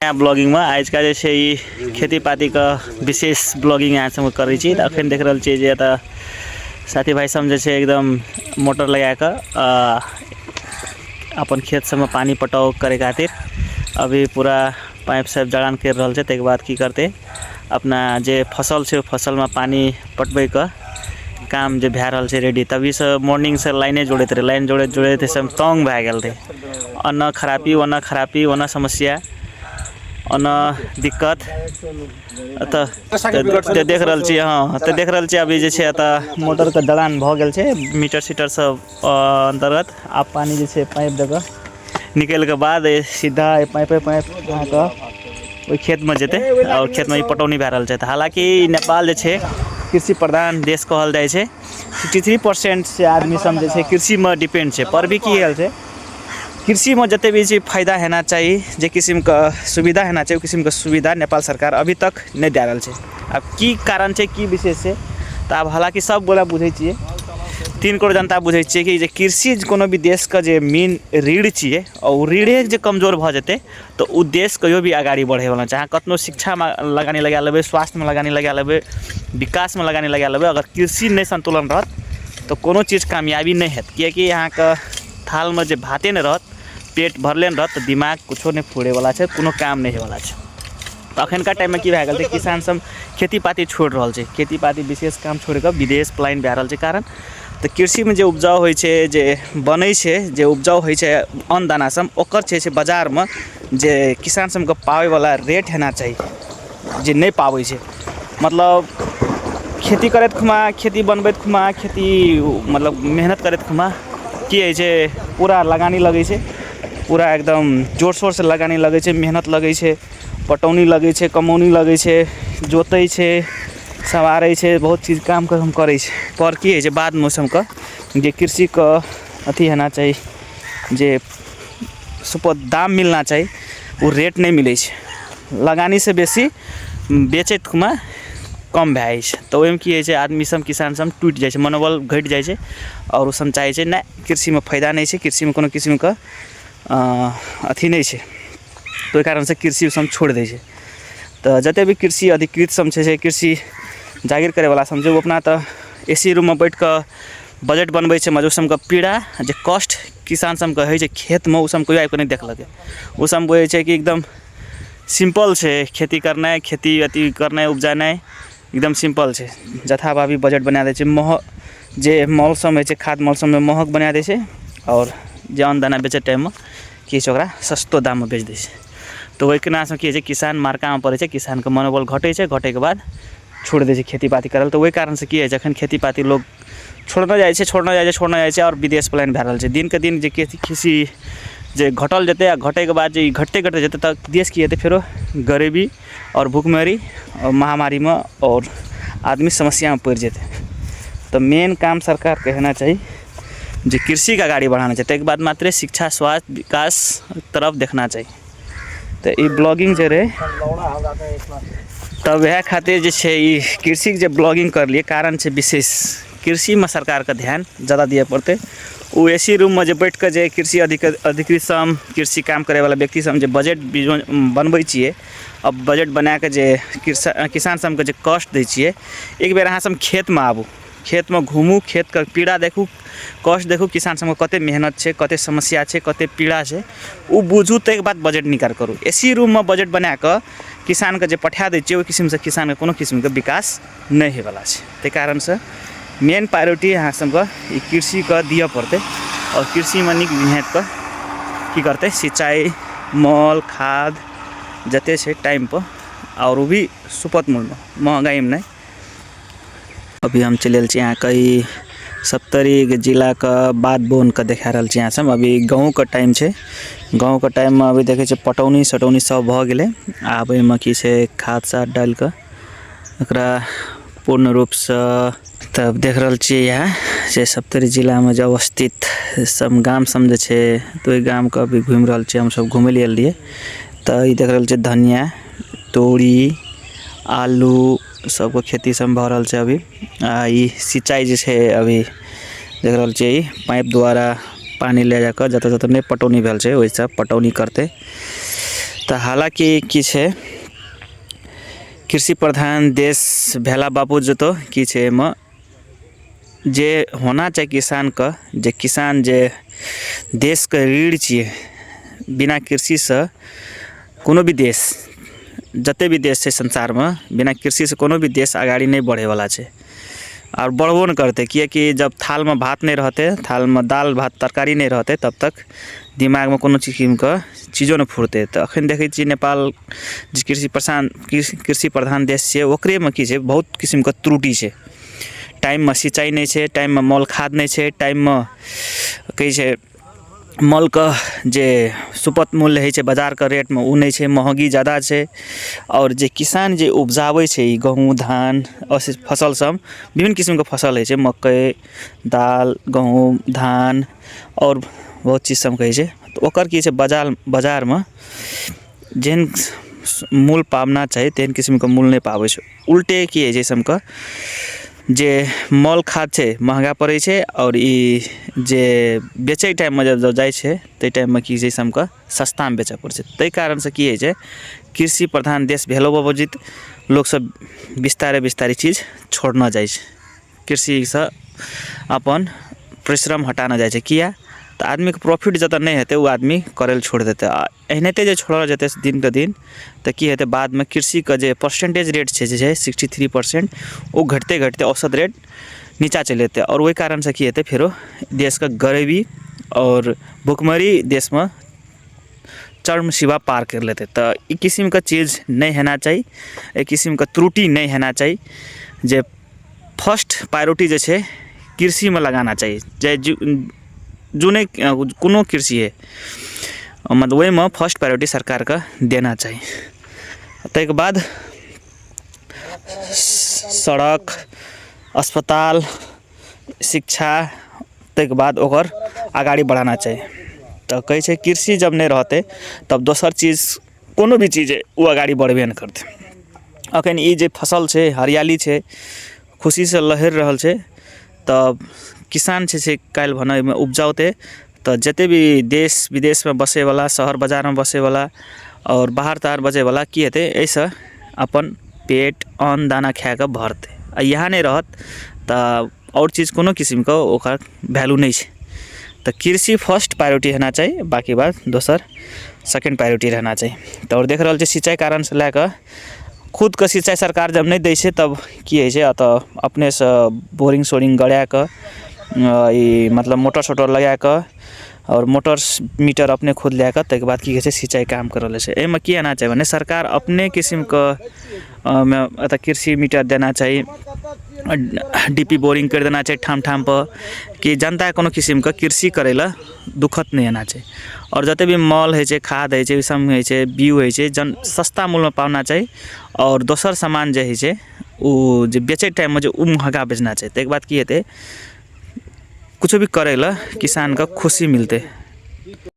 यहाँ ब्लॉगिंग में आज का जैसे खेती पाती का विशेष ब्लॉगिंग यहाँ से कर रही तो अखन देख रहा जे साथी भाई सब जैसे एकदम मोटर लगा कर अपन खेत सब में पानी पटाव करे खातिर अभी पूरा पाइप सब जड़ान कर रहा है। तक बाद की करते अपना जे फसल से फसल में पानी पटबे का काम जो भै रहा है रेडी। तभी से मॉर्निंग से लाइने जोड़ते रहे, लाइन जोड़े जोड़े थे सब तंग भै गए थे। अन्न खरापी वना समस्या अन्न दिक्कत तो देख रहा छी। हाँ तो देख रहा छी अभी जैसे मोटर का दड़ान भ गल छे, मीटर सीटर सब अंतर्गत आप पानी जैसे पाइप देकर निकल के बाद सीधा पाइप यहाँ का वही खेत में जेते और खेत में पटौनी भै रहा है। हालांकि नेपाल जे कृषि प्रधान देश कहल जाए छे, 63% से आदमी सब जे कृषि में डिपेंड है। पर भी की है कृषि में जते भी चीज फायदा होना चाहिए, जे किस्म का सुविधा होना चाहिए, किस्म का सुविधा नेपाल सरकार अभी तक नहीं दे रहा है। अब की कारण है की विशेष है तो अब हालांकि सब गोला बुझे चाहिए, 3 करोड़ जनता बुझे चाहिए कि जे कृषि कोनो भी देश का जे मेन रीढ़ चाहिए और रीढ़े जे कमजोर भ जेते तो उ देश कहियो भी आगाड़ी बढ़े वाला। चाहे कतनो शिक्षा में लगानी लगा लेबे, स्वास्थ्य में लगानी लगा लेबे, विकास में लगानी लगा लेबे, अगर कृषि नहीं संतुलन रहत तो कोनो चीज़ कामयाबी नहीं है। क्योंकि यहाँ का थाल में जो भाते नहीं रहत, पेट भरले रहत तो दिमाग कुछ नहीं फूड़े वाला है, कोनो काम नहीं वाला है। तो अखन का टाइम में की भै गल किसान सब खेती पाती छोड़ रहा है, खेती पाती विशेष काम छोड़ कर विदेश पलायन भै रहा है। कारण तो कृषि में जो उपजाऊ हो जे बने जे उपजाऊ हो अन्न दाना सब ओकर से बाजार में जे किसान सब पावे वाला रेट होना चाहिए जे नहीं पावे छे। मतलब खेती करत खुमा, खेती बनबैत खुमा, खेती मतलब मेहनत करत खुमा की है पूरा लगानी लगे छे, पूरा एकदम जोर शोर से लगानी लगे छे, मेहनत लगे छे, पटौनी लगे छे, कमौनी लगे छे, जोतै छे, सवारे छे, बहुत चीज़ काम कर हम करे छे। पर की है बाद मौसम का जे कृषि का अथी होना चाहिए, जे सुपर दाम मिलना चाहिए वो रेट नहीं मिले छे। लगानी से बेसी बेचत खुमा कम भै छै तो ओहिमे की है आदमी सब किसान सब टूट जाए, मनोबल घट जाए और सब चाहे ना कृषि में फायदा नहीं है, कृषि में कोनो किस्म का अथी नहीं है, तो कारण से कृषि सब छोड़ दे छे। तो जते भी कृषि अधिकृत सब छे, कृषि जागीर करे वाला समझे वो अपना तो एसी रूम में बैठ कर बजट बनबे छे। मजो सब पीड़ा जे कष्ट किसान सब के है खेत में, उ सब कोई आबि नहीं देखलक। वो सब बुझे छे कि एकदम सिंपल है खेती करना, खेती अथी करना, उपजाना एकदम सिंपल है। जथाभावी बजट बना दे जे मौसम है खाद मौसम में महग बना दे छे और जे अन्न दाना बेचे टाइम में कि सस्तो दाम में बेच दे। तो वही केना कि किसान मार्का में पड़े, किसान के मनोबल घटे के बाद छोड़ दे खेती पाती करल। तो वही कारण से की है जखन खेती पाती लोग छोड़ना जाए और विदेश पलायन भै रहा है। दिन के दिन जे कृषि जे घटल जते, घटे के बाद जे घटते जते तक देश की फिर गरीबी और भूखमरी और महामारी में और आदमी समस्या में पड़ जाते। तो मेन काम सरकार के होना चाहिए जो कृषि का गाड़ी बढ़ाना चाहिए, एक बाद मात्र शिक्षा स्वास्थ्य विकास तरफ देखना चाहिए। तो ये ब्लॉगिंग जो रहे तब वह खातिर जे कृषि के ब्लॉगिंग कर लिए कारण से विशेष कृषि में सरकार का ध्यान ज़्यादा दिए पड़ते। वो एसी रूम में जो बैठ कर जे कृषि अधिकृत सब कृषि काम करे वाला व्यक्ति सब जो बजट बनबै छिए, अब बजट बना के जे किसान सब के जे कष्ट दै छिए, एक बेर अहाँ सब खेत में आबू, खेत में घूमू, खेत का पीड़ा देखू, कष्ट देखू, किसान सब कते मेहनत है, कते समस्या है, कते पीड़ा है, वो बुझू तो एक बात बजट निकाल करूँ। एसी रूम में बजट बना कर किसान के जो पठा दै छिए, किस्म से किसान के कोनो किस्म के विकास नहीं है वाला है। ते कारण से मेन प्रायोरिटी यहाँ सबका कृषि का दिया पड़ते और कृषि में निक मेहनत का की करते सिंचाई मल खाद जते से टाइम पर और वो भी सुपथ मूल्य में, महंगाई में नहीं। अभी हम चल यहाँ कई 70 जिला का बात बोन का देखा रहा यहाँ सब। अभी गेहूँ का टाइम है, गेहूँ का टाइम में अभी देखे पटौनी सटौनी सब भ गए। आब में कि खाद साद डाल कर पूर्ण रूप से तब देख रहा यहाँ से 70 जिला में जो अवस्थित सब गाम समझे छे, तो ये गाम का अभी घूम रहा हम सब घूमे लिए। तो ये देख रहा धनिया तोरी आलू सबको खेती सब भ रहा है। अभी ये सिंचाई जे अभी देख रहा पाइप द्वारा पानी ले जाकर जत नहीं पटौनी भेल वैसा पटौनी करते। तो हालांकि की छै कृषि प्रधान देश भेला बावजूद तो की छै एहिमे जे होना चाहिए किसान का जे किसान जे देश के रीढ़ छिए। बिना कृषि से कोनो भी देश जते भी देश है संसार में बिना कृषि से कोनो भी देश आगाड़ी नहीं बढ़े वाला है और बढ़बो नहीं करते किएकि जब थाल में भात नहीं रहते थाल में दाल भात तरकारी नहीं रहते तब तक दिमाग में कोनो किस्म का चीज़ों नहीं फुरते। तो अखन देखे छी नेपाल जे कृषि प्रधान देश है ओकरे में की छै बहुत किस्म का त्रुटि है। टाइम में सिंचाई नहीं है, टाइम में मल खाद नहीं है, टाइम में कही छै मल का जे सुपथ मूल्य है बाजार का रेट में उ नहीं है, महंगी ज़्यादा है। और जे किसान जे उपजावे छै गेहूँ धान और फसल सब विभिन्न किस्म का फसल है मकई दाल गेहूँ धान और बहुत चीज़ सब कहे छै। तो ओकर की छै बाजार में जेहन मूल पावना चाहिए तेहन किस्म का मूल नहीं पावे छै। उल्टे की है जैसे का जे मल खाद छै महंगा पड़े छै और जे बेचे टाइम में जब जाए छै ते टाइम में की जैसे का सस्ता में बेचे पड़े छै। तै कारण से की है कृषि प्रधान देश भेलो बावजूद लोग सब विस्तारे चीज छोड़ना जाए छै, कृषि से अपन परिश्रम हटाना जाए छै। किया तो आदमी के प्रॉफिट जतऽ नहीं हेतै वो आदमी करल छोड़ देते। एहनते जे छोड़ल जेतै दिन के दिन तो की हेतै बाद में कृषि का जे परसेंटेज रेट छै 63% वो घटते घटते औसत रेट नीचा चल जेतै और वही कारण से की हेतै फिर देश का गरीबी और भुखमरी देश में चरम सीमा पार कर लेते। तो इ किस्म का चीज़ नहीं होना चाहिए, एक किस्म का त्रुटि नहीं होना चाहिए। जे फर्स्ट प्रायोरिटी जे छै कृषि में लगाना चाहिए जे जूने कोनो कृषि है मतलब वही में फर्स्ट प्रायोरिटी सरकार का देना चाहिए। तक बाद सड़क अस्पताल शिक्षा तक बाद ओकर आगाड़ी बढ़ाना चाहिए। तो कहे छै कृषि जब नहीं रहते तब दोसर चीज़ कोनो भी चीज़ है वो आगाड़ी बढ़बे नहीं करते। अखन जे फसल छै हरियाली छै खुशी से लहर रहल छै तब किसान छै काल भने में उपजाते तो जते भी देश विदेश में बसे वाला शहर बाजार में बसे वाला और बाहर तार बजे वाला की हेतै ऐसा अपन पेट अन्न दाना खा के भरते। आ यहाँ नहीं रहत तो और चीज़ कोनो किस्म का ओकर वैल्यू नहीं है। तो कृषि फर्स्ट प्रायोरिटी रहना चाहिए बाकी बात दोसर सेकंड प्रायोरिटी रहना चाहिए। तो और देख रहा सिंचाई कारण से लैके खुद के सिंचाई सरकार जब नहीं दै छै तब की है छै तो अपने से बोरिंग सोरिंग गड़ा के मतलब मोटर सोटर लगा के और मोटर मीटर अपने खुद लै के तक बाद की कहै छै सिंचाई काम कर रहल छै। एहिमे की आना चाहिए सरकार अपने किस्म के कृषि मीटर देना चाहिए, डीपी बोरिंग कर देना चाहिए ठाम ठाम पर कि जनता कोनो किस्म के कृषि करे ला दुखत नहीं आना चाहिए। और जते भी मल है खाद है सब है बीज है जन सस्ता मूल्य में पाना चाहिए और दोसर सामान जे है वो जे बेचे टाइम में जो महंगा बेचना चाहिए। तक बाद की हेतै कुछ भी करे ला किसान का खुशी मिलते।